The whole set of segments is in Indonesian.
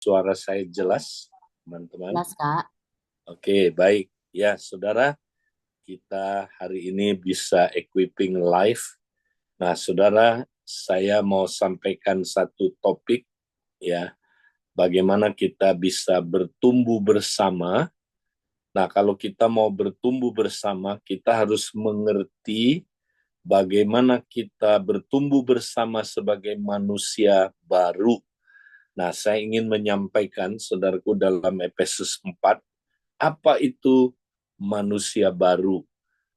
suara saya jelas, teman-teman? Jelas, Kak. Oke, baik. Ya, saudara, kita hari ini bisa equipping live. Nah, saudara, saya mau sampaikan satu topik, ya, bagaimana kita bisa bertumbuh bersama. Nah, kalau kita mau bertumbuh bersama, kita harus mengerti bagaimana kita bertumbuh bersama sebagai manusia baru. Nah, saya ingin menyampaikan, saudaraku, dalam Efesus 4, apa itu manusia baru.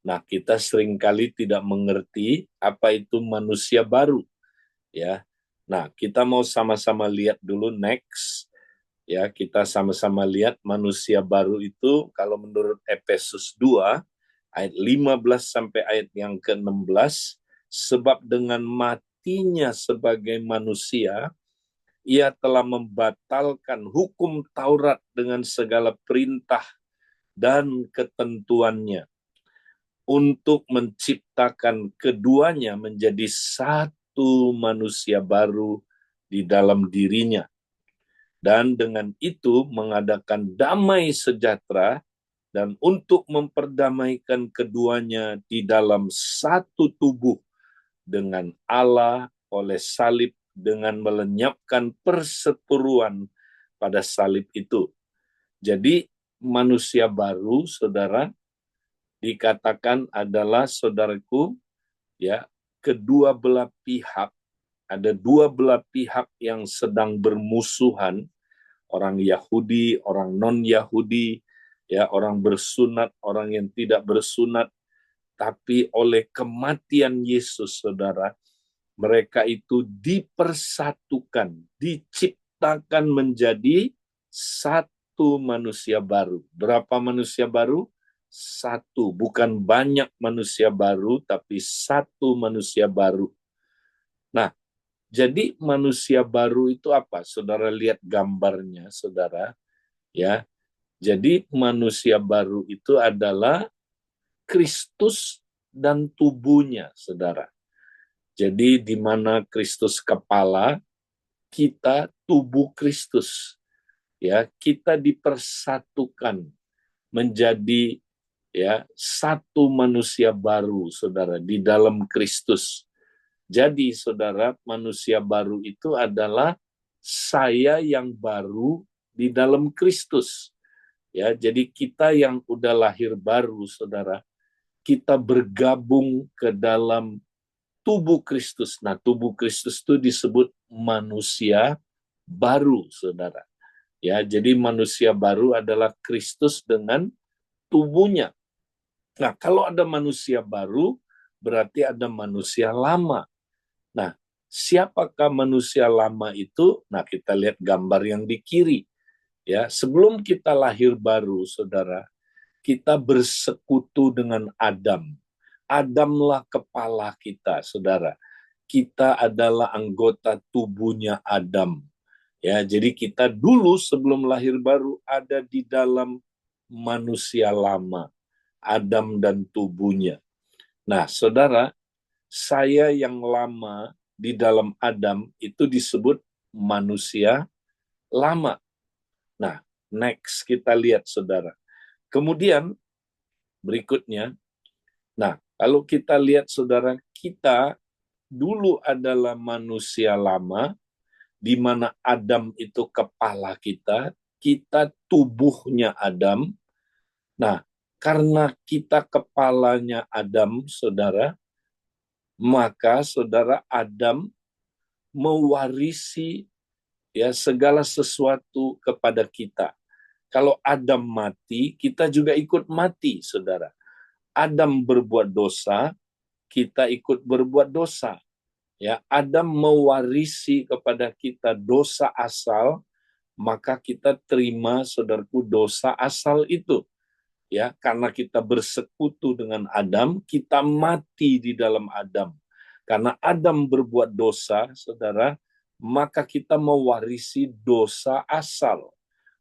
Nah, kita seringkali tidak mengerti apa itu manusia baru, ya. Nah, kita mau sama-sama lihat dulu next, ya. Kita sama-sama lihat manusia baru itu kalau menurut Efesus 2 ayat 15 sampai ayat yang ke-16, sebab dengan matinya sebagai manusia ia telah membatalkan hukum Taurat dengan segala perintah dan ketentuannya untuk menciptakan keduanya menjadi satu manusia baru di dalam dirinya. Dan dengan itu mengadakan damai sejahtera dan untuk memperdamaikan keduanya di dalam satu tubuh dengan Allah oleh salib dengan melenyapkan perseteruan pada salib itu. Jadi manusia baru, saudara, dikatakan adalah, saudaraku, ya, kedua belah pihak, ada dua belah pihak yang sedang bermusuhan, orang Yahudi, orang non-Yahudi, ya, orang bersunat, orang yang tidak bersunat, tapi oleh kematian Yesus, saudara, mereka itu dipersatukan, diciptakan menjadi satu manusia baru. Berapa manusia baru? Satu, bukan banyak manusia baru, tapi satu manusia baru. Nah, jadi manusia baru itu apa? Saudara lihat gambarnya, saudara. Ya, jadi manusia baru itu adalah Kristus dan tubuhnya, saudara. Jadi di mana Kristus kepala, kita tubuh Kristus. Ya, kita dipersatukan menjadi, ya, satu manusia baru, saudara, di dalam Kristus. Jadi, saudara, manusia baru itu adalah saya yang baru di dalam Kristus. Ya, jadi kita yang udah lahir baru, saudara, kita bergabung ke dalam tubuh Kristus. Nah, tubuh Kristus itu disebut manusia baru, saudara. Ya, jadi manusia baru adalah Kristus dengan tubuhnya. Nah, kalau ada manusia baru, berarti ada manusia lama. Nah, siapakah manusia lama itu? Nah, kita lihat gambar yang di kiri. Ya, sebelum kita lahir baru, saudara, kita bersekutu dengan Adam. Adamlah kepala kita, saudara. Kita adalah anggota tubuhnya Adam. Ya, jadi kita dulu sebelum lahir baru ada di dalam manusia lama, Adam dan tubuhnya. Nah, saudara, saya yang lama di dalam Adam itu disebut manusia lama. Nah, next kita lihat, saudara. Kemudian berikutnya, nah, kalau kita lihat, saudara, kita dulu adalah manusia lama, di mana Adam itu kepala kita tubuhnya Adam. Nah, karena kita kepalanya Adam, saudara, maka saudara Adam mewarisi, ya, segala sesuatu kepada kita. Kalau Adam mati, kita juga ikut mati, saudara. Adam berbuat dosa, kita ikut berbuat dosa. Ya, Adam mewarisi kepada kita dosa asal, maka kita terima, saudaraku, dosa asal itu. Ya, karena kita bersekutu dengan Adam, kita mati di dalam Adam. Karena Adam berbuat dosa, saudara, maka kita mewarisi dosa asal.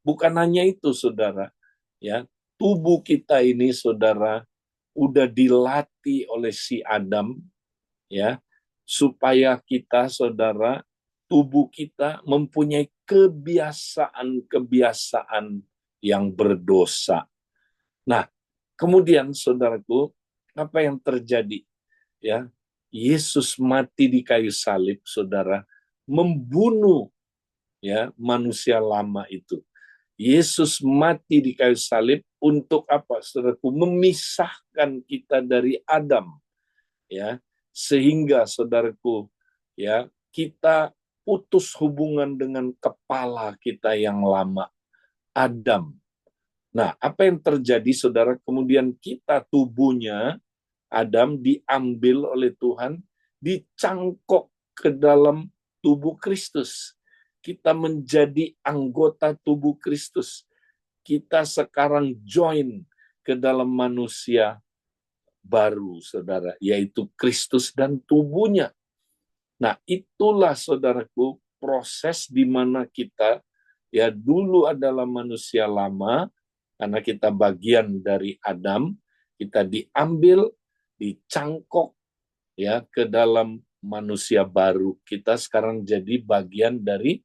Bukan hanya itu, saudara, ya, tubuh kita ini, saudara, udah dilatih oleh si Adam, ya, supaya kita, saudara, tubuh kita mempunyai kebiasaan-kebiasaan yang berdosa. Nah, kemudian saudaraku, apa yang terjadi? Ya, Yesus mati di kayu salib, saudara, membunuh ya manusia lama itu. Yesus mati di kayu salib untuk apa, saudaraku? Memisahkan kita dari Adam, ya, sehingga saudaraku, ya, kita putus hubungan dengan kepala kita yang lama, Adam. Nah, apa yang terjadi, saudara? Kemudian kita, tubuhnya Adam, diambil oleh Tuhan, dicangkok ke dalam tubuh Kristus. Kita menjadi anggota tubuh Kristus. Kita sekarang join ke dalam manusia baru, saudara, yaitu Kristus dan tubuhnya. Nah, itulah, saudaraku, proses di mana kita, ya, dulu adalah manusia lama, karena kita bagian dari Adam, kita diambil, dicangkok, ya, ke dalam manusia baru. Kita sekarang jadi bagian dari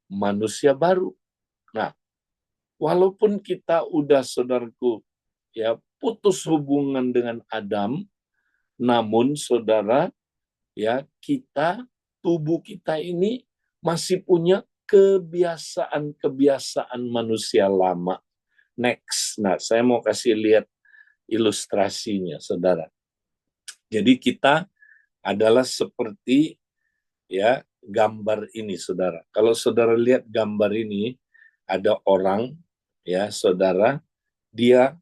manusia baru. Nah, walaupun kita udah, saudaraku, ya, putus hubungan dengan Adam, namun saudara, ya, kita, tubuh kita ini masih punya kebiasaan-kebiasaan manusia lama. Next. Nah, saya mau kasih lihat ilustrasinya, saudara. Jadi kita adalah seperti, ya, gambar ini, saudara. Kalau saudara lihat gambar ini, ada orang, ya, saudara, dia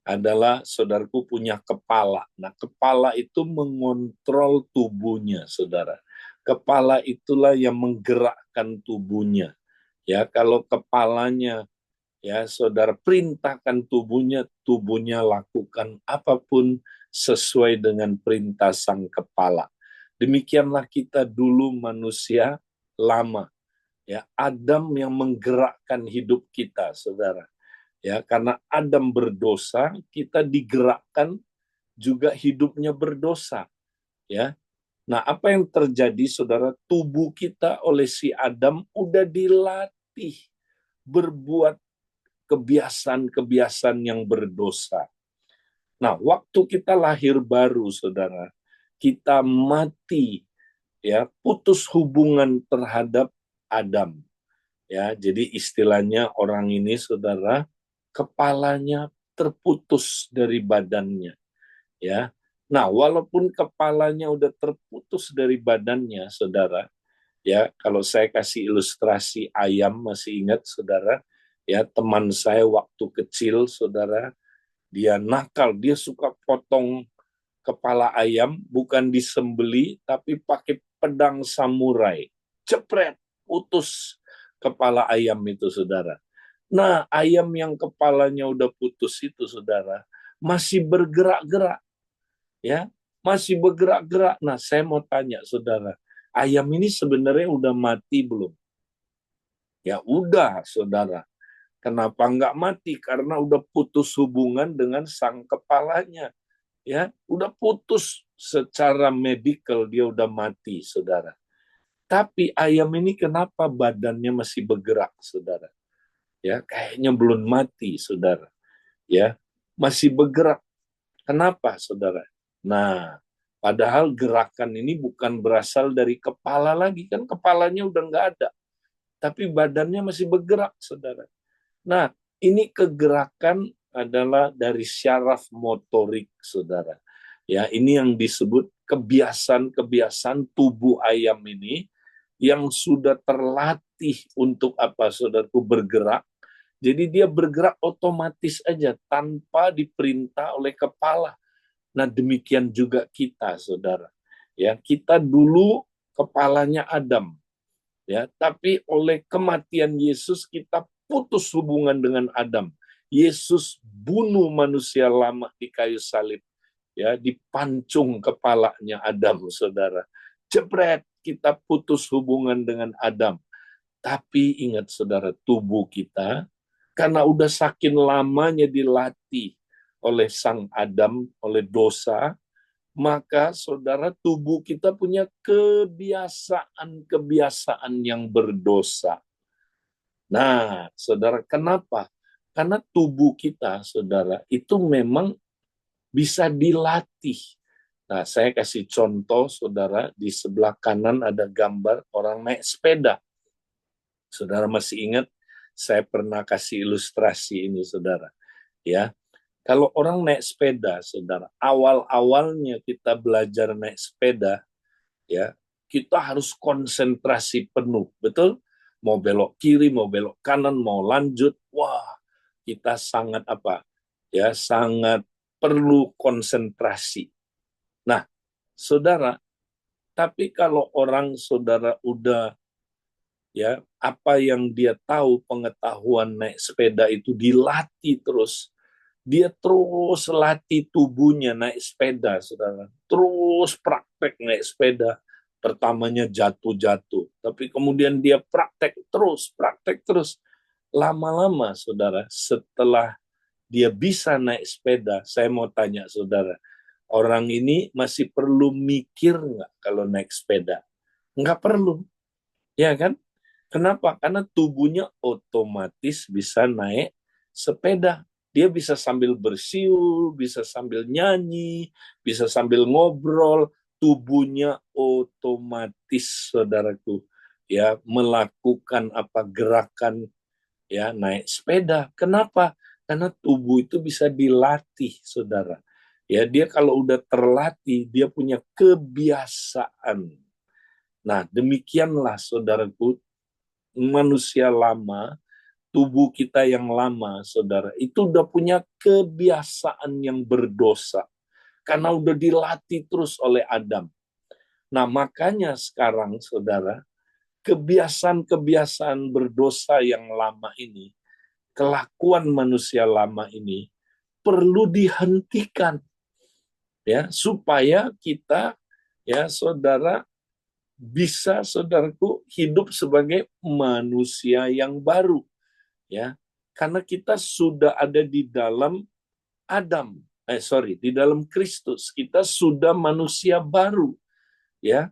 adalah, saudaraku, punya kepala. Nah, kepala itu mengontrol tubuhnya, saudara. Kepala itulah yang menggerakkan tubuhnya. Ya, kalau kepalanya, ya, saudara, perintahkan tubuhnya, tubuhnya lakukan apapun sesuai dengan perintah sang kepala. Demikianlah kita dulu manusia lama. Ya, Adam yang menggerakkan hidup kita, saudara. Ya, karena Adam berdosa, kita digerakkan juga hidupnya berdosa. Ya. Nah, apa yang terjadi, saudara? Tubuh kita oleh si Adam udah dilatih berbuat kebiasaan-kebiasaan yang berdosa. Nah, waktu kita lahir baru, saudara, kita mati, ya, putus hubungan terhadap Adam. Ya, jadi istilahnya orang ini, saudara, kepalanya terputus dari badannya, ya. Nah, walaupun kepalanya udah terputus dari badannya, saudara, ya, kalau saya kasih ilustrasi ayam, masih ingat, saudara, ya, teman saya waktu kecil, saudara, dia nakal, dia suka potong kepala ayam, bukan disembeli, tapi pakai pedang samurai. Jepret, putus kepala ayam itu, saudara. Nah, ayam yang kepalanya udah putus itu, saudara, masih bergerak-gerak, ya, masih bergerak-gerak. Nah, saya mau tanya, saudara, ayam ini sebenarnya udah mati belum? Ya udah, saudara. Kenapa nggak mati? Karena udah putus hubungan dengan sang kepalanya. Ya, udah putus secara medikal, dia udah mati, saudara. Tapi ayam ini kenapa badannya masih bergerak, saudara? Ya, kayaknya belum mati, saudara. Ya, masih bergerak. Kenapa, saudara? Nah, padahal gerakan ini bukan berasal dari kepala lagi, kan kepalanya udah nggak ada. Tapi badannya masih bergerak, saudara. Nah, ini kegerakan adalah dari syaraf motorik, saudara. Ya, ini yang disebut kebiasaan-kebiasaan tubuh ayam ini yang sudah terlatih untuk apa, saudaraku, bergerak. Jadi dia bergerak otomatis aja tanpa diperintah oleh kepala. Nah, demikian juga kita, saudara. Ya, kita dulu kepalanya Adam, ya, tapi oleh kematian Yesus kita putus hubungan dengan Adam. Yesus bunuh manusia lama di kayu salib, ya, dipancung kepalanya Adam, saudara. Jebret, kita putus hubungan dengan Adam. Tapi ingat, saudara, tubuh kita karena udah saking lamanya dilatih oleh sang Adam, oleh dosa, maka saudara, tubuh kita punya kebiasaan-kebiasaan yang berdosa. Nah, saudara, kenapa? Karena tubuh kita, saudara, itu memang bisa dilatih. Nah, saya kasih contoh, saudara, di sebelah kanan ada gambar orang naik sepeda. Saudara masih ingat, saya pernah kasih ilustrasi ini, saudara. Ya, kalau orang naik sepeda, saudara, awal-awalnya kita belajar naik sepeda, ya, kita harus konsentrasi penuh, betul? Mau belok kiri, mau belok kanan, mau lanjut, wah, kita sangat apa? Ya, sangat perlu konsentrasi. Nah, saudara, tapi kalau orang saudara udah ya apa yang dia tahu pengetahuan naik sepeda itu dilatih terus, dia terus latih tubuhnya naik sepeda, saudara, terus praktek naik sepeda. Pertamanya jatuh-jatuh, tapi kemudian dia praktek terus, lama-lama, saudara, setelah dia bisa naik sepeda, saya mau tanya saudara, orang ini masih perlu mikir nggak kalau naik sepeda? Nggak perlu, ya kan? Kenapa? Karena tubuhnya otomatis bisa naik sepeda. Dia bisa sambil bersiul, bisa sambil nyanyi, bisa sambil ngobrol. Tubuhnya otomatis, saudaraku, ya melakukan apa gerakan ya naik sepeda. Kenapa? Karena tubuh itu bisa dilatih, saudara. Ya, dia kalau udah terlatih, dia punya kebiasaan. Nah, demikianlah, saudaraku, manusia lama, tubuh kita yang lama, saudara, itu udah punya kebiasaan yang berdosa. Karena udah dilatih terus oleh Adam. Nah, makanya sekarang, saudara, kebiasaan-kebiasaan berdosa yang lama ini, kelakuan manusia lama ini, perlu dihentikan. Ya, supaya kita, ya saudara, bisa, saudaraku, hidup sebagai manusia yang baru, ya, karena kita sudah ada di dalam Adam, di dalam Kristus, kita sudah manusia baru, ya.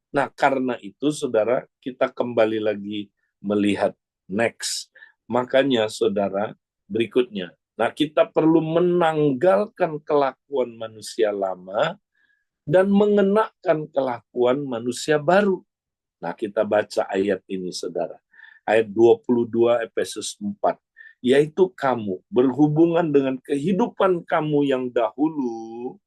Nah, karena itu, saudara, kita kembali lagi melihat next. Makanya, saudara, berikutnya. Nah, kita perlu menanggalkan kelakuan manusia lama dan mengenakan kelakuan manusia baru. Nah, kita baca ayat ini, saudara. Ayat 22 Efesus 4. Yaitu kamu berhubungan dengan kehidupan kamu yang dahulu.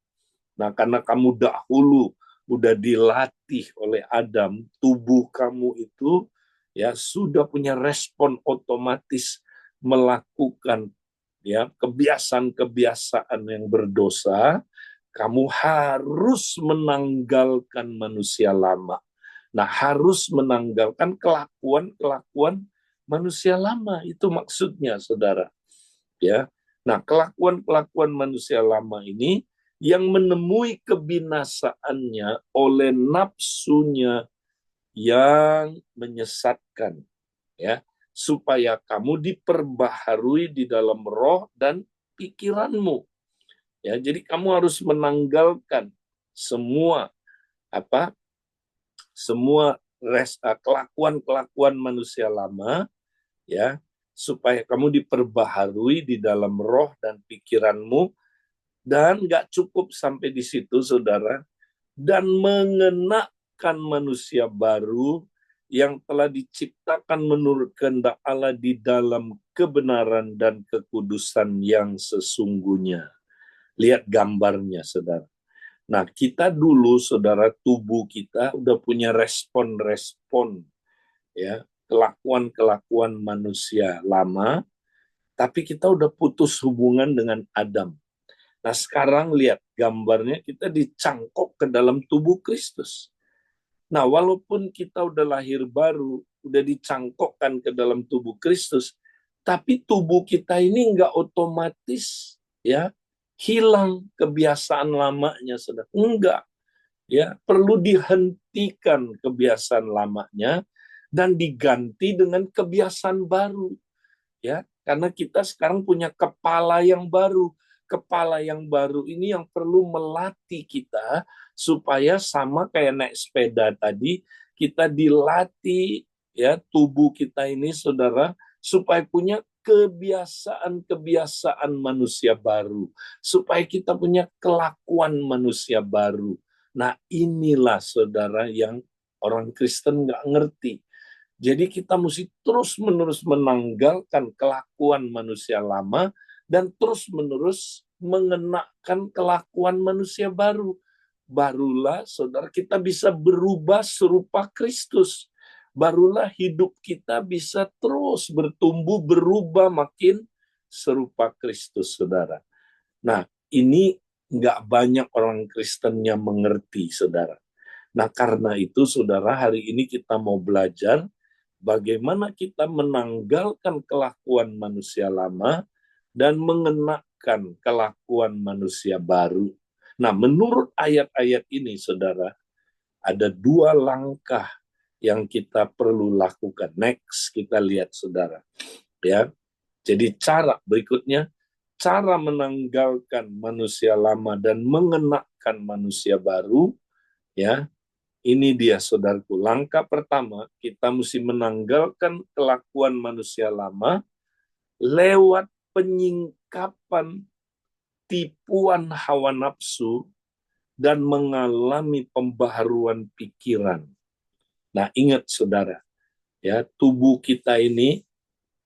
Nah, karena kamu dahulu udah dilatih oleh Adam, tubuh kamu itu ya sudah punya respon otomatis melakukan ya kebiasaan-kebiasaan yang berdosa. Kamu harus menanggalkan manusia lama. Nah, harus menanggalkan kelakuan-kelakuan manusia lama, itu maksudnya, saudara. Ya. Nah, kelakuan-kelakuan manusia lama ini yang menemui kebinasaannya oleh nafsunya yang menyesatkan, ya, supaya kamu diperbaharui di dalam roh dan pikiranmu. Ya, jadi kamu harus menanggalkan semua apa semua kelakuan-kelakuan manusia lama, ya, supaya kamu diperbaharui di dalam roh dan pikiranmu, dan nggak cukup sampai di situ, saudara, dan mengenakan manusia baru yang telah diciptakan menurut kehendak Allah di dalam kebenaran dan kekudusan yang sesungguhnya. Lihat gambarnya, saudara. Nah, kita dulu, saudara, tubuh kita udah punya respon-respon, ya, kelakuan-kelakuan manusia lama, tapi kita udah putus hubungan dengan Adam. Nah, sekarang lihat gambarnya, kita dicangkok ke dalam tubuh Kristus. Nah, walaupun kita udah lahir baru, udah dicangkokkan ke dalam tubuh Kristus, tapi tubuh kita ini nggak otomatis ya hilang kebiasaan lamanya, saudara. Enggak, ya, perlu dihentikan kebiasaan lamanya dan diganti dengan kebiasaan baru, ya, karena kita sekarang punya kepala yang baru. kepala yang baru ini yang perlu melatih kita supaya sama kayak naik sepeda tadi, kita dilatih ya tubuh kita ini saudara supaya punya kebiasaan-kebiasaan manusia baru, supaya kita punya kelakuan manusia baru. Nah, inilah saudara yang orang Kristen nggak ngerti. Jadi kita mesti terus-menerus menanggalkan kelakuan manusia lama dan terus-menerus mengenakan kelakuan manusia baru. Barulah saudara kita bisa berubah serupa Kristus. Barulah hidup kita bisa terus bertumbuh, berubah makin serupa Kristus, saudara. Nah, ini nggak banyak orang Kristen yang mengerti, saudara. Nah, karena itu, saudara, hari ini kita mau belajar bagaimana kita menanggalkan kelakuan manusia lama dan mengenakan kelakuan manusia baru. Nah, menurut ayat-ayat ini, saudara, ada dua langkah yang kita perlu lakukan. Next, kita lihat, saudara. Ya, jadi cara berikutnya, cara menanggalkan manusia lama dan mengenakan manusia baru, ya, ini dia saudaraku. Langkah pertama, kita mesti menanggalkan kelakuan manusia lama lewat penyingkapan tipuan hawa nafsu dan mengalami pembaharuan pikiran. Nah, ingat saudara, ya, tubuh kita ini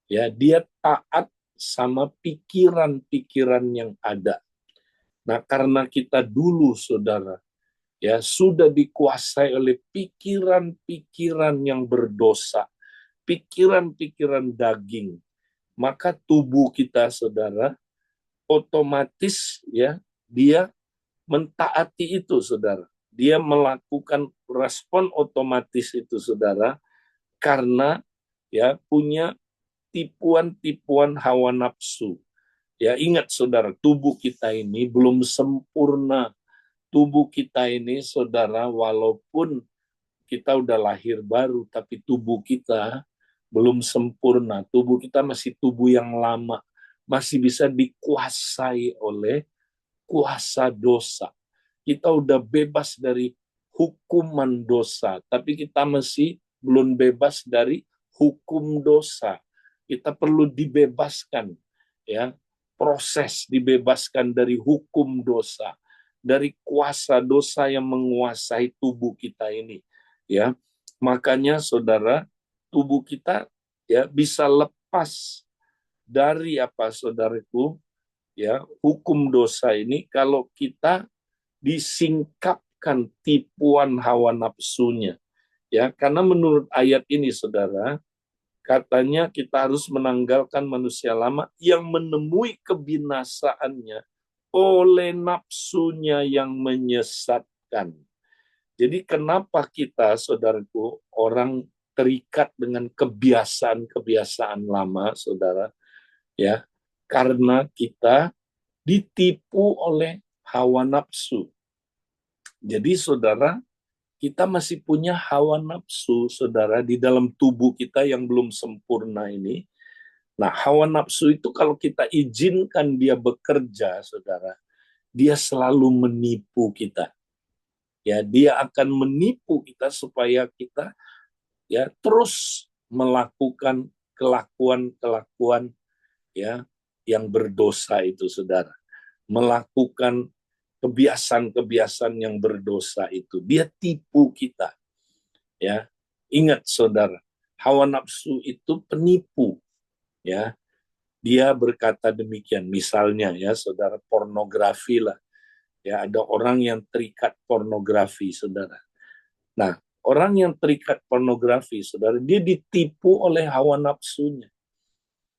ya dia taat sama pikiran-pikiran yang ada. Nah, karena kita dulu saudara ya sudah dikuasai oleh pikiran-pikiran yang berdosa, pikiran-pikiran daging, maka tubuh kita saudara otomatis ya dia mentaati itu saudara. Dia melakukan respon otomatis itu saudara karena ya punya tipuan-tipuan hawa nafsu. Ya ingat saudara, tubuh kita ini belum sempurna. Tubuh kita ini saudara walaupun kita udah lahir baru tapi tubuh kita belum sempurna. Tubuh kita masih tubuh yang lama, masih bisa dikuasai oleh kuasa dosa. Kita udah bebas dari hukuman dosa, tapi kita masih belum bebas dari hukum dosa. Kita perlu dibebaskan, ya, proses dibebaskan dari hukum dosa, dari kuasa dosa yang menguasai tubuh kita ini, ya. Makanya saudara, tubuh kita ya bisa lepas dari apa saudaraku, ya, hukum dosa ini kalau kita disingkapkan tipuan hawa nafsunya. Ya, karena menurut ayat ini saudara, katanya kita harus menanggalkan manusia lama yang menemui kebinasaannya oleh nafsunya yang menyesatkan. Jadi kenapa kita, saudaraku, orang terikat dengan kebiasaan-kebiasaan lama, saudara, ya, karena kita ditipu oleh hawa nafsu. Jadi saudara, kita masih punya hawa nafsu, saudara, di dalam tubuh kita yang belum sempurna ini. Nah, hawa nafsu itu kalau kita izinkan dia bekerja, saudara, dia selalu menipu kita. Ya, dia akan menipu kita supaya kita ya terus melakukan kelakuan-kelakuan ya yang berdosa itu, saudara. Melakukan kebiasaan-kebiasaan yang berdosa itu. Dia tipu kita. Ya. Ingat saudara, hawa nafsu itu penipu. Ya. Dia berkata demikian, misalnya ya saudara, pornografi lah. Ya, ada orang yang terikat pornografi, saudara. Nah, orang yang terikat pornografi, saudara, dia ditipu oleh hawa nafsunya.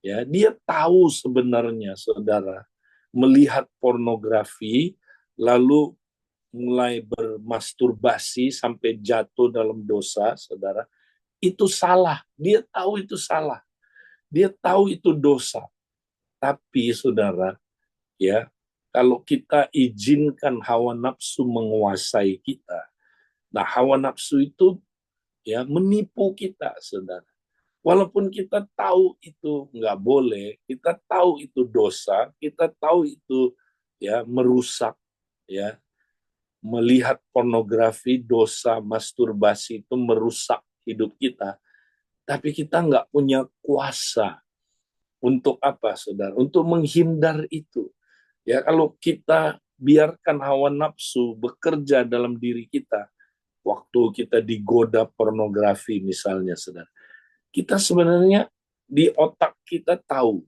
Ya, dia tahu sebenarnya, saudara, melihat pornografi lalu mulai bermasturbasi sampai jatuh dalam dosa, saudara, itu salah. Dia tahu itu salah. Dia tahu itu dosa. Tapi, saudara, ya, kalau kita izinkan hawa nafsu menguasai kita, nah hawa nafsu itu ya menipu kita, saudara. Walaupun kita tahu itu nggak boleh, kita tahu itu dosa, kita tahu itu ya merusak, ya melihat pornografi, dosa masturbasi itu merusak hidup kita, tapi kita nggak punya kuasa untuk apa, saudara? Untuk menghindar itu. Ya, kalau kita biarkan hawa nafsu bekerja dalam diri kita, waktu kita digoda pornografi misalnya, saudara, kita sebenarnya di otak kita tahu,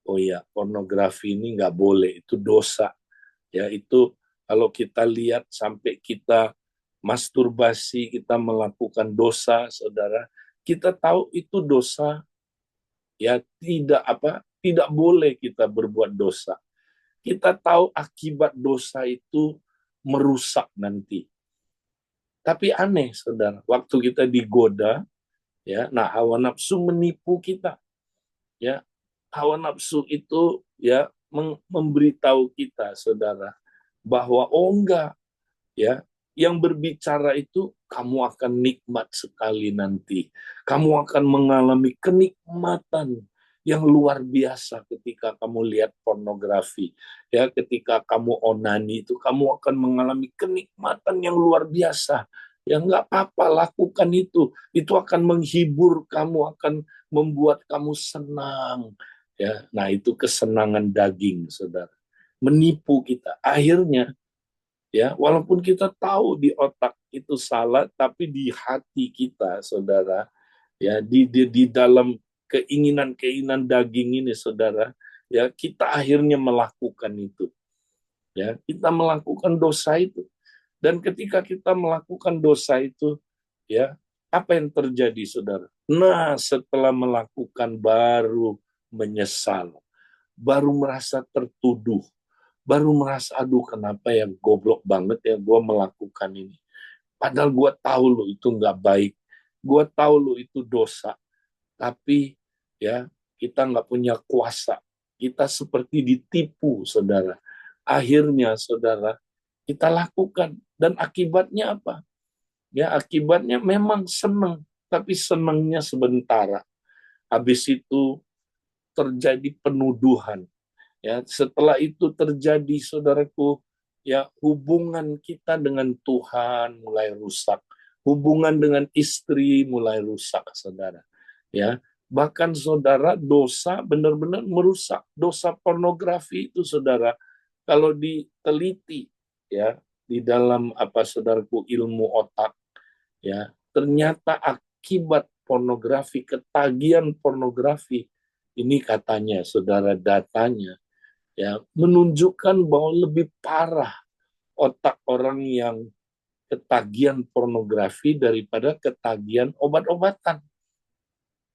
oh ya, pornografi ini nggak boleh, itu dosa. Ya, itu kalau kita lihat sampai kita masturbasi, kita melakukan dosa, saudara, kita tahu itu dosa, ya tidak boleh kita berbuat dosa. Kita tahu akibat dosa itu merusak nanti. Tapi aneh, saudara, waktu kita digoda, ya, nah hawa nafsu menipu kita, ya. Hawa nafsu itu ya memberitahu kita, saudara, bahwa oh enggak, ya, yang berbicara itu kamu akan nikmat sekali nanti. Kamu akan mengalami kenikmatan yang luar biasa ketika kamu lihat pornografi. Ya, ketika kamu onani itu kamu akan mengalami kenikmatan yang luar biasa. Ya nggak apa-apa, lakukan itu. Itu akan menghibur kamu, akan membuat kamu senang. Ya, nah itu kesenangan daging, saudara. Menipu kita. Akhirnya, ya walaupun kita tahu di otak itu salah, tapi di hati kita, saudara, ya di dalam keinginan daging ini, saudara, ya kita akhirnya melakukan itu, ya kita melakukan dosa itu. Dan ketika kita melakukan dosa itu, ya apa yang terjadi, saudara? Nah, setelah melakukan baru menyesal, baru merasa tertuduh, baru merasa, aduh kenapa ya goblok banget ya gue melakukan ini. Padahal gue tahu lo itu nggak baik, gue tahu lo itu dosa, tapi ya kita nggak punya kuasa. Kita seperti ditipu, saudara. Akhirnya, saudara, kita lakukan. Dan akibatnya apa? Ya, akibatnya memang senang, tapi senangnya sementara. Habis itu terjadi penuduhan. Ya, setelah itu terjadi, saudaraku, ya hubungan kita dengan Tuhan mulai rusak, hubungan dengan istri mulai rusak, saudara. Ya, bahkan saudara, dosa benar-benar merusak. Dosa pornografi itu, saudara, kalau diteliti, ya di dalam apa, saudaraku, ilmu otak, ya ternyata akibat pornografi, ketagihan pornografi ini, katanya, saudara, datanya ya menunjukkan bahwa lebih parah otak orang yang ketagihan pornografi daripada ketagihan obat-obatan.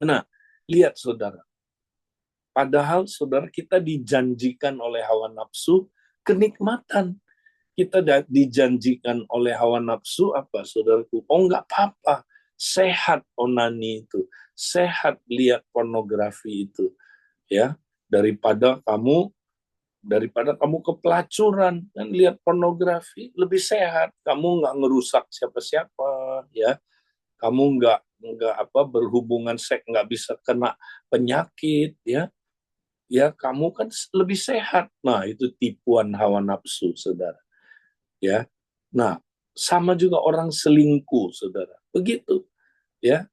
Nah, lihat, saudara, padahal, saudara, kita dijanjikan oleh hawa nafsu kenikmatan. Kita dijanjikan oleh hawa nafsu apa, saudaraku? Oh, enggak apa-apa, sehat onani itu, sehat lihat pornografi itu, ya, daripada kamu kepelacuran dan lihat pornografi, lebih sehat. Kamu nggak ngerusak siapa-siapa, ya. Kamu nggak apa berhubungan seks, nggak bisa kena penyakit, ya. Ya, kamu kan lebih sehat. Nah, itu tipuan hawa nafsu, saudara. Ya, nah sama juga orang selingkuh, saudara. Begitu, ya.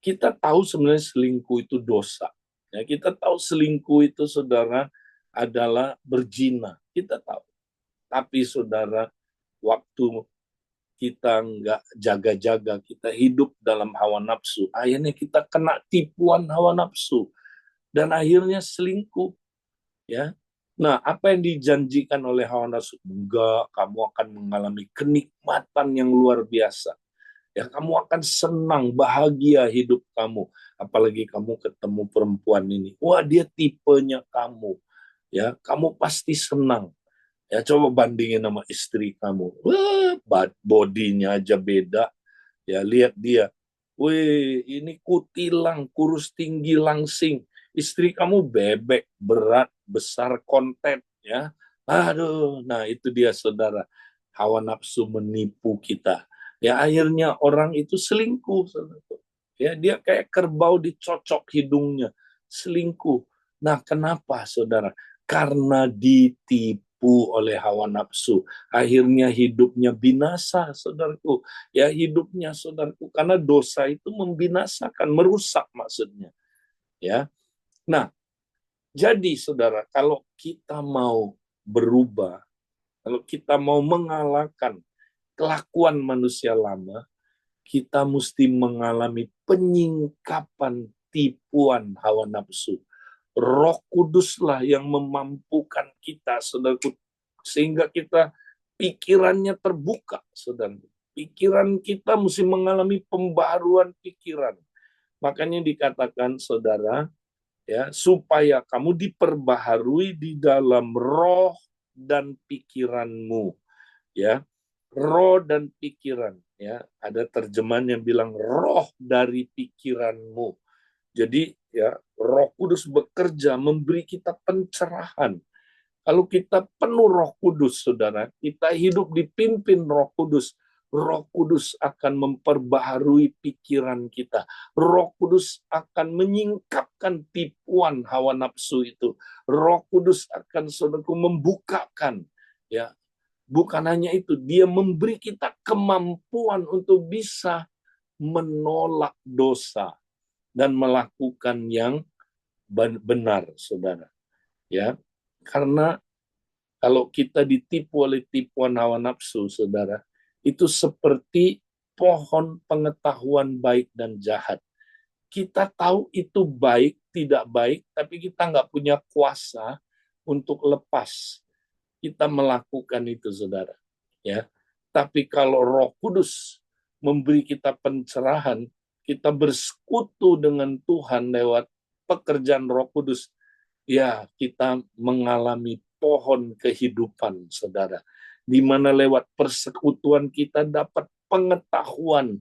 Kita tahu sebenarnya selingkuh itu dosa. Ya, kita tahu selingkuh itu, saudara, adalah berzina. Kita tahu. Tapi, saudara, waktu kita nggak jaga-jaga, kita hidup dalam hawa nafsu, akhirnya kita kena tipuan hawa nafsu. Dan akhirnya selingkuh. Ya, nah apa yang dijanjikan oleh hawa nafsu? Enggak, kamu akan mengalami kenikmatan yang luar biasa. Ya, kamu akan senang, bahagia hidup kamu. Apalagi kamu ketemu perempuan ini. Wah, dia tipenya kamu. Ya, kamu pasti senang. Ya, coba bandingin sama istri kamu. Wah, bodinya aja beda. Ya, lihat dia. Wih, ini kutilang, kurus tinggi langsing. Istri kamu bebek, berat, besar, konten, ya. Aduh, nah itu dia, saudara. Hawa nafsu menipu kita. Ya, akhirnya orang itu selingkuh, saudara. Ya, dia kayak kerbau dicocok hidungnya, selingkuh. Nah, kenapa, saudara? Karena ditipu. ditipu oleh hawa nafsu. Akhirnya hidupnya binasa, saudaraku. Ya, hidupnya, saudaraku, karena dosa itu membinasakan, merusak maksudnya. Ya. Nah, jadi saudara, kalau kita mau berubah, kalau kita mau mengalahkan kelakuan manusia lama, kita mesti mengalami penyingkapan tipuan hawa nafsu. Roh Kuduslah yang memampukan kita, saudaraku, sehingga kita pikirannya terbuka, saudara. Pikiran kita mesti mengalami pembaruan pikiran. Makanya dikatakan, saudara, ya, supaya kamu diperbaharui di dalam roh dan pikiranmu, ya. Roh dan pikiran, ya. Ada terjemahan yang bilang roh dari pikiranmu. Jadi, ya, Roh Kudus bekerja memberi kita pencerahan. Kalau kita penuh Roh Kudus, saudara, kita hidup dipimpin Roh Kudus akan memperbaharui pikiran kita. Roh Kudus akan menyingkapkan tipuan hawa nafsu itu. Roh Kudus akan, saudaraku, membukakan, ya. Bukan hanya itu, dia memberi kita kemampuan untuk bisa menolak dosa dan melakukan yang benar, saudara. Ya, karena kalau kita ditipu oleh tipuan hawa nafsu, saudara, itu seperti pohon pengetahuan baik dan jahat. Kita tahu itu baik, tidak baik, tapi kita nggak punya kuasa untuk lepas. Kita melakukan itu, saudara. Ya, tapi kalau Roh Kudus memberi kita pencerahan, kita bersekutu dengan Tuhan lewat pekerjaan Roh Kudus, ya, kita mengalami pohon kehidupan, saudara. Di mana lewat persekutuan kita dapat pengetahuan,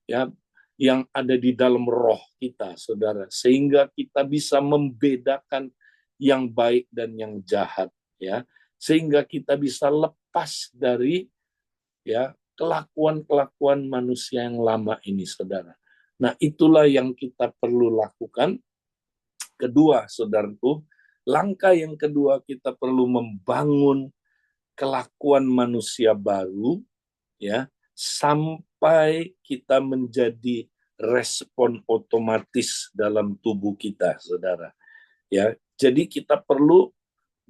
ya, yang ada di dalam roh kita, saudara. Sehingga kita bisa membedakan yang baik dan yang jahat, ya. Sehingga kita bisa lepas dari, ya, kelakuan-kelakuan manusia yang lama ini, saudara. Nah, itulah yang kita perlu lakukan. Kedua, saudaraku, langkah yang kedua, kita perlu membangun kelakuan manusia baru, ya, sampai kita menjadi respon otomatis dalam tubuh kita, saudara. Ya, jadi kita perlu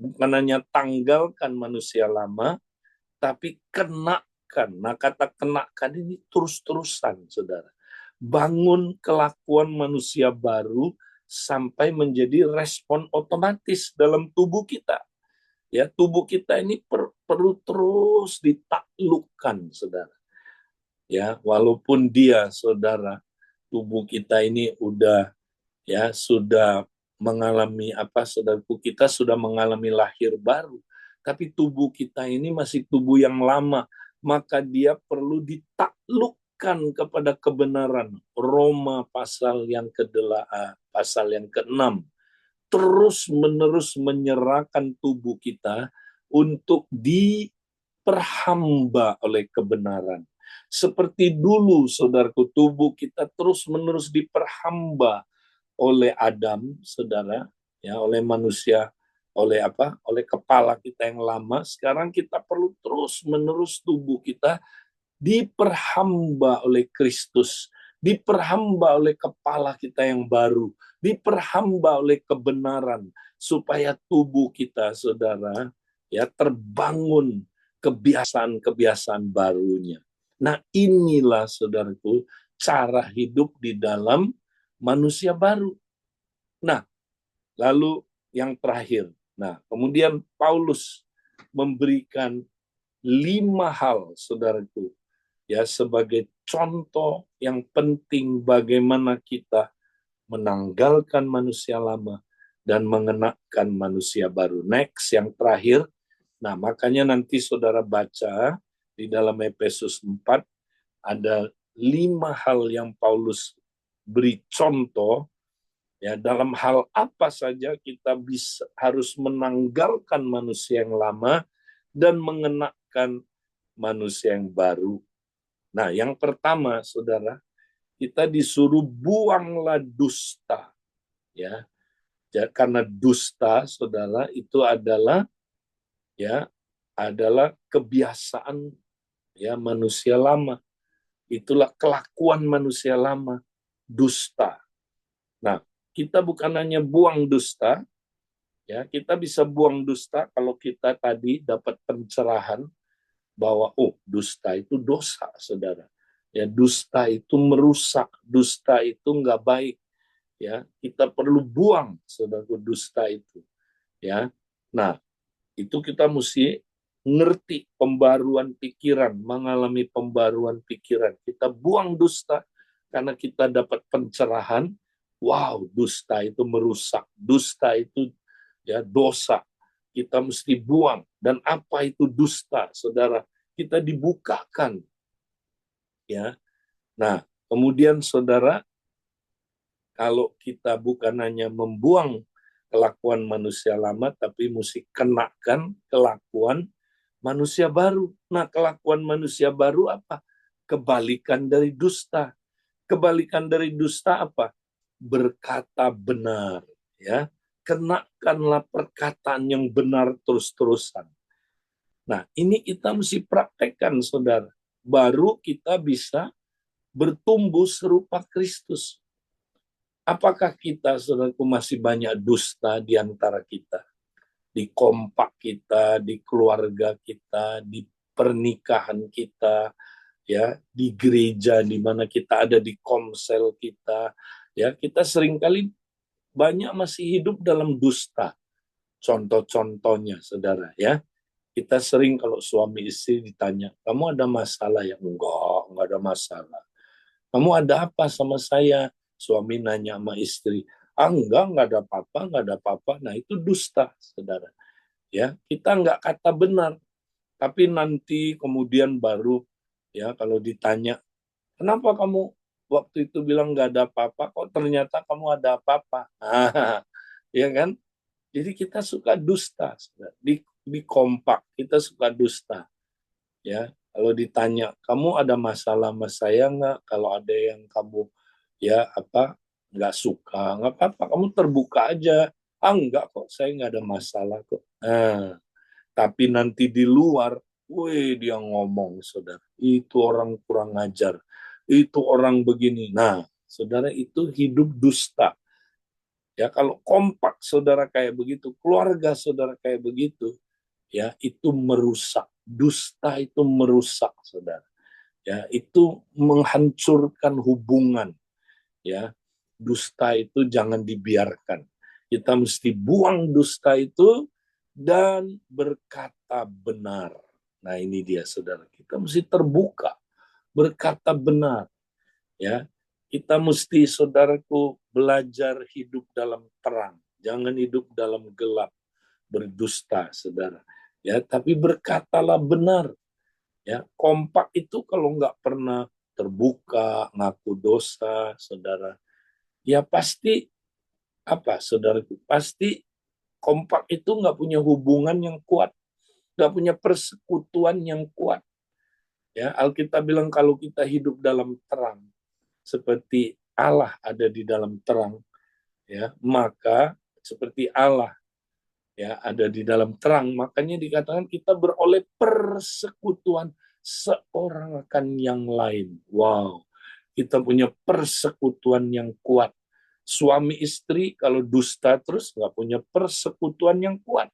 bukan hanya tanggalkan manusia lama, tapi kenakan. Nah, kata kenakan ini terus-terusan, saudara. Bangun kelakuan manusia baru sampai menjadi respon otomatis dalam tubuh kita. Ya, tubuh kita ini perlu terus ditaklukkan, saudara. Ya, walaupun dia, saudara, tubuh kita ini sudah mengalami apa, saudaraku, kita sudah mengalami lahir baru, tapi tubuh kita ini masih tubuh yang lama, maka dia perlu ditaklukkan kepada kebenaran. Roma pasal yang ke-8, pasal yang ke-6, terus-menerus menyerahkan tubuh kita untuk diperhamba oleh kebenaran. Seperti dulu, saudaraku, tubuh kita terus-menerus diperhamba oleh Adam, saudara, ya, oleh manusia, oleh apa? Oleh kepala kita yang lama. Sekarang kita perlu terus-menerus tubuh kita diperhamba oleh Kristus, diperhamba oleh kepala kita yang baru, diperhamba oleh kebenaran, supaya tubuh kita, saudara, ya, terbangun kebiasaan-kebiasaan barunya. Nah, inilah, saudaraku, cara hidup di dalam manusia baru. Nah, lalu yang terakhir. Nah, kemudian Paulus memberikan 5 hal, saudaraku, ya, sebagai contoh yang penting bagaimana kita menanggalkan manusia lama dan mengenakan manusia baru. Next, yang terakhir. Nah, makanya nanti saudara baca di dalam Efesus 4, ada 5 hal yang Paulus beri contoh, ya, dalam hal apa saja kita harus menanggalkan manusia yang lama dan mengenakan manusia yang baru. Nah, yang pertama, saudara, kita disuruh buanglah dusta, ya. Karena dusta, saudara, itu adalah, ya adalah kebiasaan ya manusia lama. Itulah kelakuan manusia lama, dusta. Nah, kita bukan hanya buang dusta, ya kita bisa buang dusta kalau kita tadi dapat pencerahan bahwa dusta itu dosa, saudara. Ya dusta itu merusak, dusta itu nggak baik. Ya kita perlu buang, saudara, dusta itu. Ya, nah itu kita mesti ngerti pembaruan pikiran, mengalami pembaruan pikiran. Kita buang dusta karena kita dapat pencerahan. Wow, dusta itu merusak, dusta itu ya dosa. Kita mesti buang. Dan apa itu dusta, saudara? Kita dibukakan, ya. Nah, kemudian saudara, kalau kita bukan hanya membuang kelakuan manusia lama, tapi mesti kenakan kelakuan manusia baru. Nah, kelakuan manusia baru apa? Kebalikan dari dusta. Kebalikan dari dusta apa? Berkata benar, ya. Kenakanlah perkataan yang benar terus-terusan. Nah, ini kita mesti praktekkan, saudara. Baru kita bisa bertumbuh serupa Kristus. Apakah kita, saudaraku, masih banyak dusta di antara kita? Di kompak kita, di keluarga kita, di pernikahan kita, ya, di gereja di mana kita ada, di komsel kita, ya, kita seringkali banyak masih hidup dalam dusta. Contoh-contohnya, saudara, ya. Kita sering kalau suami istri ditanya, kamu ada masalah ya? Enggak ada masalah. Kamu ada apa sama saya? Suami nanya sama istri, enggak ada apa-apa, enggak ada apa-apa. Nah, itu dusta, saudara. Ya, kita enggak kata benar, tapi nanti kemudian baru, ya, kalau ditanya, kenapa kamu waktu itu bilang enggak ada apa-apa, kok ternyata kamu ada apa-apa? Ya kan? Jadi kita suka dusta, saudara. Di kompak kita suka dusta. Ya, kalau ditanya, kamu ada masalah sama saya nggak? Kalau ada yang kamu ya apa nggak suka, nggak apa-apa, kamu terbuka aja. Enggak kok, saya nggak ada masalah kok. Nah, tapi nanti di luar, wih dia ngomong, saudara, itu orang kurang ajar, itu orang begini. Nah, saudara, itu hidup dusta. Ya, kalau kompak saudara kayak begitu, keluarga saudara kayak begitu, ya itu merusak. Dusta itu merusak, saudara. Ya, itu menghancurkan hubungan. Ya, dusta itu jangan dibiarkan. Kita mesti buang dusta itu dan berkata benar. Nah, ini dia, saudara. Kita mesti terbuka, berkata benar. Ya, kita mesti, saudaraku, belajar hidup dalam terang. Jangan hidup dalam gelap, berdusta, saudara. Ya, tapi berkatalah benar. Ya, kompak itu kalau nggak pernah terbuka, ngaku dosa, saudara, ya pasti apa, saudaraku? Pasti kompak itu nggak punya hubungan yang kuat, nggak punya persekutuan yang kuat. Ya, Alkitab bilang kalau kita hidup dalam terang, seperti Allah ada di dalam terang, ya, maka seperti Allah ya ada di dalam terang, makanya dikatakan kita beroleh persekutuan seorang akan yang lain. Wow, kita punya persekutuan yang kuat. Suami istri kalau dusta terus nggak punya persekutuan yang kuat.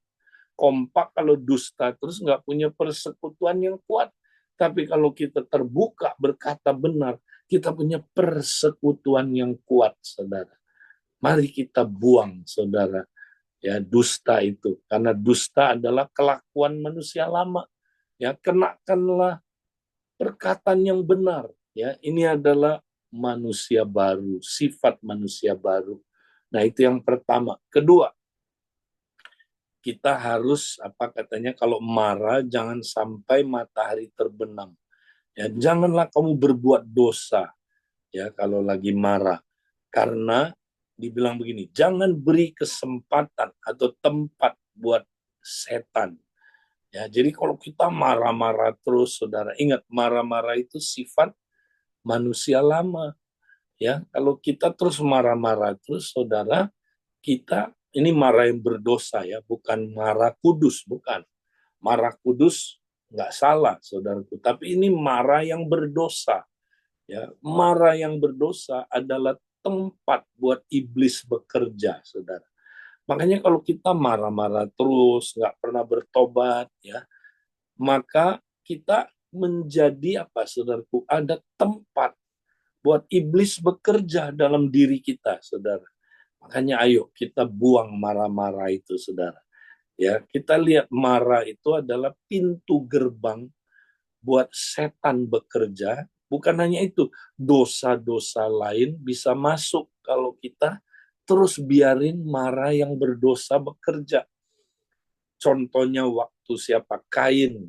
Kompak kalau dusta terus nggak punya persekutuan yang kuat. Tapi kalau kita terbuka berkata benar, kita punya persekutuan yang kuat, saudara. Mari kita buang, saudara, ya dusta itu, karena dusta adalah kelakuan manusia lama. Ya, kenakanlah perkataan yang benar. Ya, ini adalah manusia baru, sifat manusia baru. Nah, itu yang pertama. Kedua, kita harus apa katanya, kalau marah jangan sampai matahari terbenam. Ya, janganlah kamu berbuat dosa ya kalau lagi marah. Karena dibilang begini, jangan beri kesempatan atau tempat buat setan. Ya, jadi kalau kita marah-marah terus, saudara, ingat marah-marah itu sifat manusia lama. Ya, kalau kita terus marah-marah terus, saudara, kita ini marah yang berdosa ya, bukan marah kudus, bukan. Marah kudus nggak salah, saudaraku. Tapi ini marah yang berdosa. Ya, marah yang berdosa adalah tempat buat iblis bekerja, saudara. Makanya kalau kita marah-marah terus, nggak pernah bertobat, ya, maka kita menjadi apa, saudaraku? Ada tempat buat iblis bekerja dalam diri kita, saudara. Makanya ayo kita buang marah-marah itu, saudara. Ya, kita lihat marah itu adalah pintu gerbang buat setan bekerja. Bukan hanya itu, dosa-dosa lain bisa masuk kalau kita terus biarin marah yang berdosa bekerja. Contohnya waktu siapa? Kain.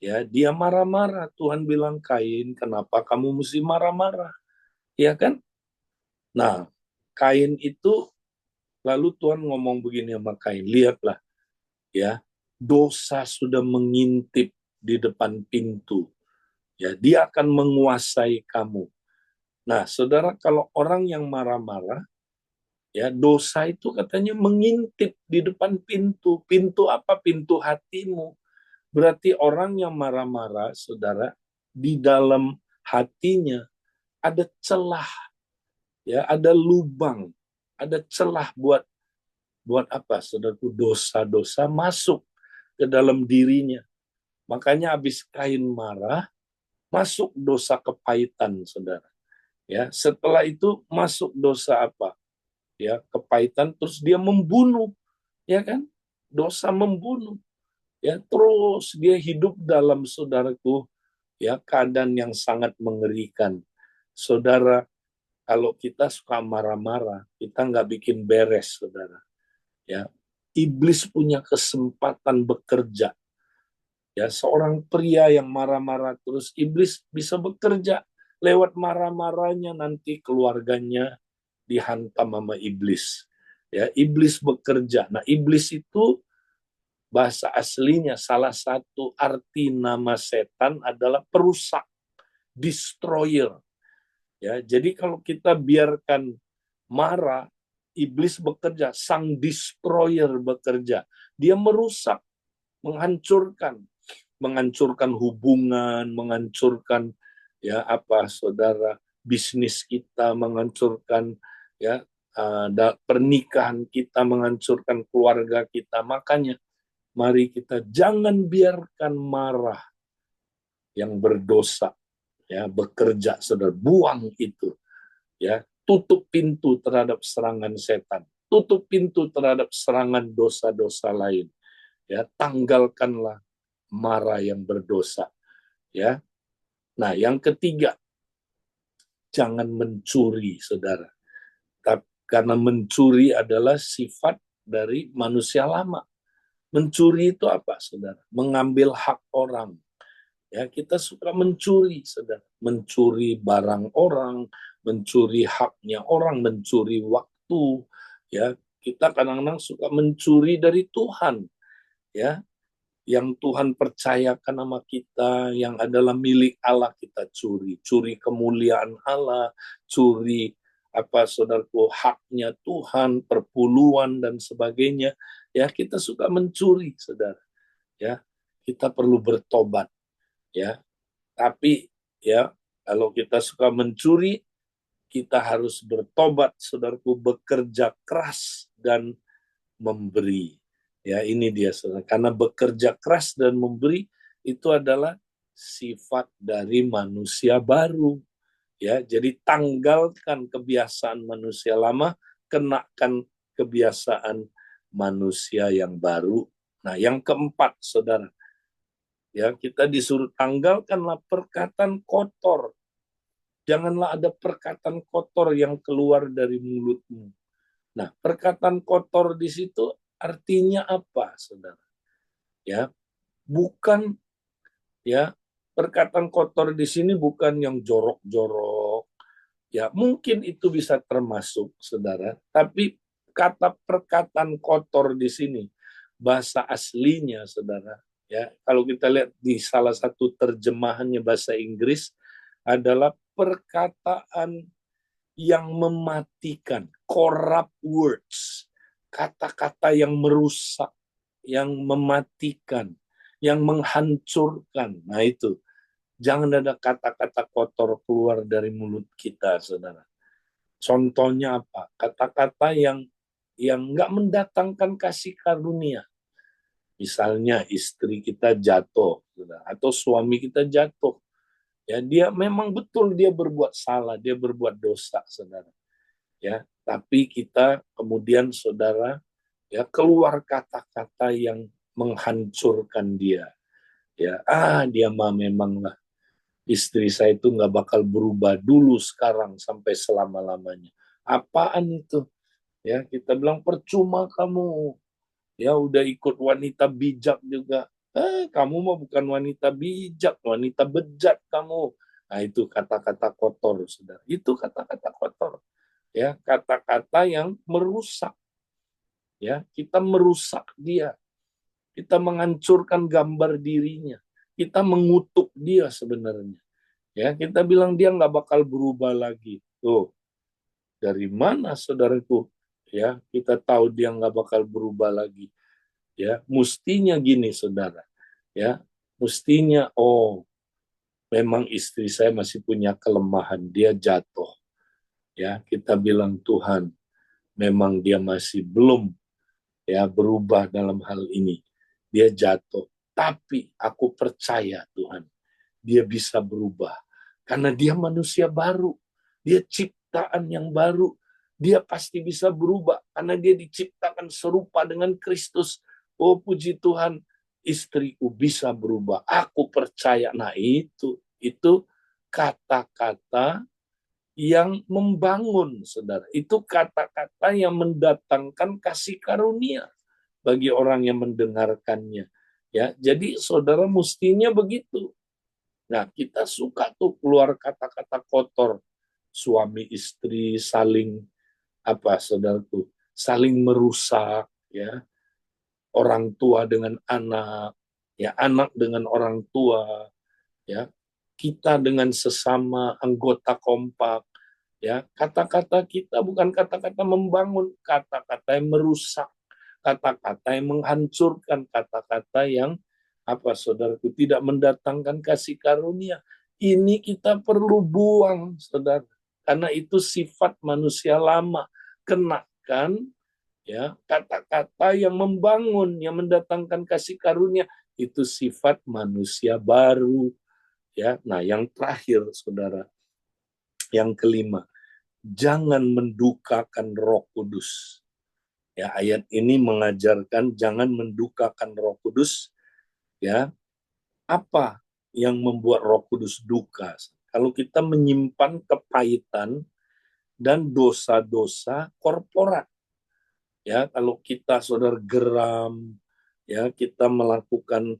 Ya, dia marah-marah. Tuhan bilang, Kain, kenapa kamu mesti marah-marah? Ya kan? Nah, Kain itu lalu Tuhan ngomong begini sama Kain, lihatlah ya, dosa sudah mengintip di depan pintu. Ya, dia akan menguasai kamu. Nah, saudara, kalau orang yang marah-marah, ya dosa itu katanya mengintip di depan pintu. Pintu apa? Pintu hatimu. Berarti orang yang marah-marah, saudara, di dalam hatinya ada celah, ya, ada lubang, ada celah buat buat apa, saudaraku? Dosa-dosa masuk ke dalam dirinya. Makanya habis Kain marah, masuk dosa kepahitan, saudara. Ya, setelah itu masuk dosa apa? Ya, kepahitan, terus dia membunuh, ya kan? Dosa membunuh. Ya, terus dia hidup dalam, saudaraku, ya, keadaan yang sangat mengerikan. Saudara, kalau kita suka marah-marah, kita nggak bikin beres, saudara. Ya, iblis punya kesempatan bekerja. Ya, seorang pria yang marah-marah terus, iblis bisa bekerja lewat marah-marahnya, nanti keluarganya dihantam sama iblis. Ya, iblis bekerja. Nah, iblis itu bahasa aslinya salah satu arti nama setan adalah perusak, destroyer. Ya, jadi kalau kita biarkan marah, iblis bekerja, sang destroyer bekerja. Dia merusak, menghancurkan, hubungan, menghancurkan ya apa, saudara, bisnis kita, menghancurkan ya pernikahan kita, menghancurkan keluarga kita. Makanya mari kita jangan biarkan marah yang berdosa ya bekerja, saudara. Buang itu, ya. Tutup pintu terhadap serangan setan, tutup pintu terhadap serangan dosa-dosa lain, ya. Tanggalkanlah marah yang berdosa, ya. Nah, yang ketiga, jangan mencuri, saudara. Karena mencuri adalah sifat dari manusia lama. Mencuri itu apa, saudara? Mengambil hak orang. Ya, kita suka mencuri, saudara. Mencuri barang orang, mencuri haknya orang, mencuri waktu. Ya, kita kadang-kadang suka mencuri dari Tuhan. Ya, yang Tuhan percayakan sama kita, yang adalah milik Allah, kita curi. Curi kemuliaan Allah, curi apa, saudaraku, haknya Tuhan, perpuluhan dan sebagainya. Ya, kita suka mencuri, saudara. Ya, kita perlu bertobat. Ya, tapi ya kalau kita suka mencuri, kita harus bertobat, saudaraku, bekerja keras dan memberi. Ya, ini dia, saudara. Karena bekerja keras dan memberi itu adalah sifat dari manusia baru. Ya, jadi tanggalkan kebiasaan manusia lama, kenakan kebiasaan manusia yang baru. Nah, yang keempat, saudara, ya kita disuruh tanggalkanlah perkataan kotor. Janganlah ada perkataan kotor yang keluar dari mulutmu. Nah, perkataan kotor di situ artinya apa, saudara? Ya, bukan, ya, perkataan kotor di sini bukan yang jorok-jorok. Ya, mungkin itu bisa termasuk, saudara. Tapi kata perkataan kotor di sini, bahasa aslinya, saudara, ya, kalau kita lihat di salah satu terjemahannya bahasa Inggris, adalah perkataan yang mematikan, corrupt words, kata-kata yang merusak, yang mematikan, yang menghancurkan. Nah itu, jangan ada kata-kata kotor keluar dari mulut kita, saudara. Contohnya apa? Kata-kata yang nggak mendatangkan kasih karunia. Misalnya istri kita jatuh, saudara, atau suami kita jatuh. Ya, dia memang betul dia berbuat salah, dia berbuat dosa, saudara. Ya, tapi kita kemudian, saudara, ya keluar kata-kata yang menghancurkan dia. Ya, dia mah memang lah istri saya itu nggak bakal berubah dulu, sekarang, sampai selama-lamanya. Apaan itu? Ya, kita bilang percuma kamu. Ya udah ikut wanita bijak juga. Kamu mah bukan wanita bijak, wanita bejat kamu. Nah, itu kata-kata kotor, saudara. Itu kata-kata kotor. Ya, kata-kata yang merusak. Ya, kita merusak dia. Kita menghancurkan gambar dirinya. Kita mengutuk dia sebenarnya. Ya, kita bilang dia nggak bakal berubah lagi. Tuh, dari mana, saudaraku? Ya, kita tahu dia nggak bakal berubah lagi. Ya, mestinya gini, saudara. Ya, mestinya, memang istri saya masih punya kelemahan, dia jatuh. Ya, kita bilang Tuhan, memang dia masih belum ya berubah dalam hal ini. Dia jatuh, tapi aku percaya Tuhan, dia bisa berubah karena dia manusia baru, dia ciptaan yang baru, dia pasti bisa berubah karena dia diciptakan serupa dengan Kristus. Oh puji Tuhan, istriku bisa berubah, aku percaya. Nah itu kata-kata yang membangun, saudara. Itu kata-kata yang mendatangkan kasih karunia bagi orang yang mendengarkannya. Ya, jadi saudara mestinya begitu. Nah, kita suka tuh keluar kata-kata kotor, suami istri saling saudaraku, saling merusak, ya, orang tua dengan anak, ya, anak dengan orang tua, ya, kita dengan sesama anggota kompak, ya, kata-kata kita bukan kata-kata membangun, kata-kata yang merusak, kata-kata yang menghancurkan, kata-kata yang saudaraku, tidak mendatangkan kasih karunia. Ini kita perlu buang, saudara, karena itu sifat manusia lama. Kenakan ya kata-kata yang membangun, yang mendatangkan kasih karunia, itu sifat manusia baru. Ya, nah yang terakhir, saudara, yang kelima, jangan mendukakan Roh Kudus. Ya, ayat ini mengajarkan jangan mendukakan Roh Kudus. Ya, apa yang membuat Roh Kudus duka? Kalau kita menyimpan kepahitan dan dosa-dosa korporat. Ya, kalau kita, saudara, geram, ya, kita melakukan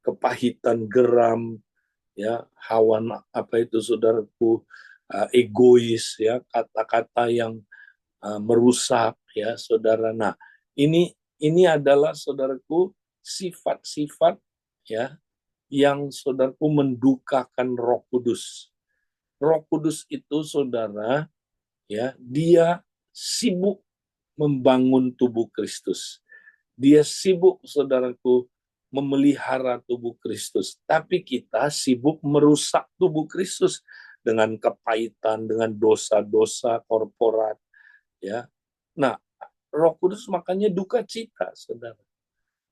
kepahitan, geram, ya, hawa saudaraku, egois, ya, kata-kata yang merusak, ya, saudara. Nah, ini adalah, saudaraku, sifat-sifat, ya, yang, saudaraku, mendukakan Roh Kudus. Roh Kudus itu, saudara, ya, dia sibuk membangun tubuh Kristus. Dia sibuk, saudaraku, memelihara tubuh Kristus. Tapi kita sibuk merusak tubuh Kristus dengan kepahitan, dengan dosa-dosa korporat. Ya, nah, Roh Kudus makanya duka cita, saudara.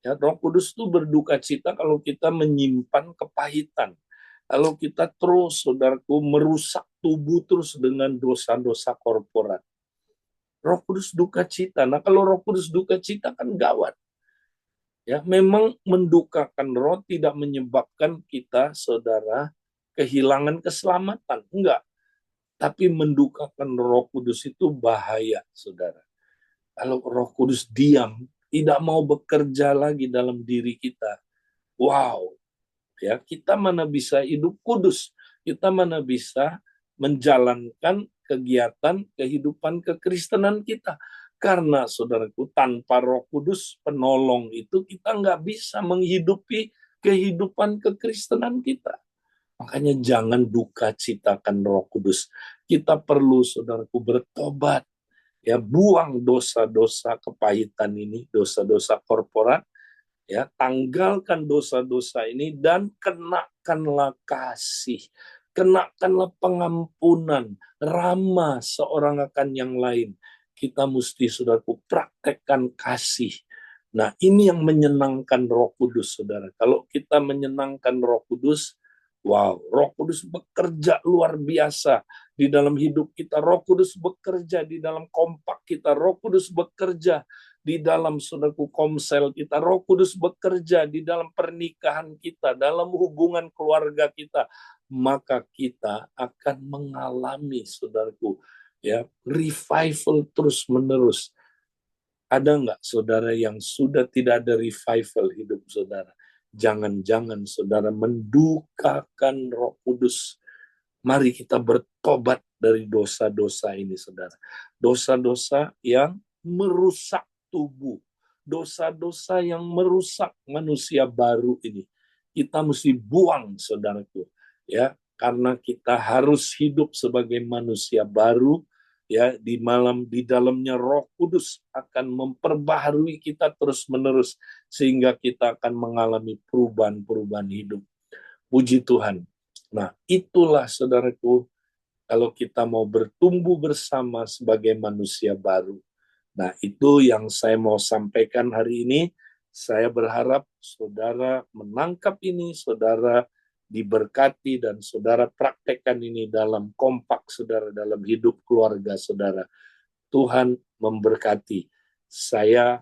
Ya, Roh Kudus itu berduka cita kalau kita menyimpan kepahitan. Kalau kita terus, saudaraku, merusak tubuh terus dengan dosa-dosa korporat. Roh Kudus duka cita. Nah, kalau Roh Kudus duka cita kan gawat. Ya, memang mendukakan roh tidak menyebabkan kita, saudara, kehilangan keselamatan. Enggak. Tapi mendukakan Roh Kudus itu bahaya, saudara. Kalau Roh Kudus diam, tidak mau bekerja lagi dalam diri kita. Wow, ya, kita mana bisa hidup kudus? Kita mana bisa menjalankan kegiatan kehidupan kekristenan kita? Karena, saudaraku, tanpa Roh Kudus penolong itu kita nggak bisa menghidupi kehidupan kekristenan kita. Makanya jangan duka citakan Roh Kudus. Kita perlu, saudaraku, bertobat. Ya, buang dosa-dosa kepahitan ini, dosa-dosa korporat. Ya, tanggalkan dosa-dosa ini dan kenakanlah kasih, kenakanlah pengampunan, ramah seorang akan yang lain. Kita mesti, saudaraku, praktekkan kasih. Nah, ini yang menyenangkan Roh Kudus, saudara. Kalau kita menyenangkan Roh Kudus, wow, Roh Kudus bekerja luar biasa di dalam hidup kita. Roh Kudus bekerja di dalam kompak kita. Roh Kudus bekerja di dalam, saudaraku, komsel kita. Roh Kudus bekerja di dalam pernikahan kita, dalam hubungan keluarga kita. Maka kita akan mengalami, saudaraku, ya, revival terus menerus. Ada nggak saudara yang sudah tidak ada revival hidup saudara? Jangan-jangan saudara mendukakan Roh Kudus. Mari kita bertobat dari dosa-dosa ini, saudara. Dosa-dosa yang merusak tubuh. Dosa-dosa yang merusak manusia baru ini. Kita mesti buang, saudaraku. Ya, karena kita harus hidup sebagai manusia baru, ya, di dalamnya Roh Kudus akan memperbaharui kita terus-menerus sehingga kita akan mengalami perubahan-perubahan hidup. Puji Tuhan. Nah, itulah, saudaraku, kalau kita mau bertumbuh bersama sebagai manusia baru. Nah, itu yang saya mau sampaikan hari ini. Saya berharap saudara menangkap ini, saudara diberkati, dan saudara praktekkan ini dalam kompak saudara, dalam hidup keluarga saudara. Tuhan memberkati. Saya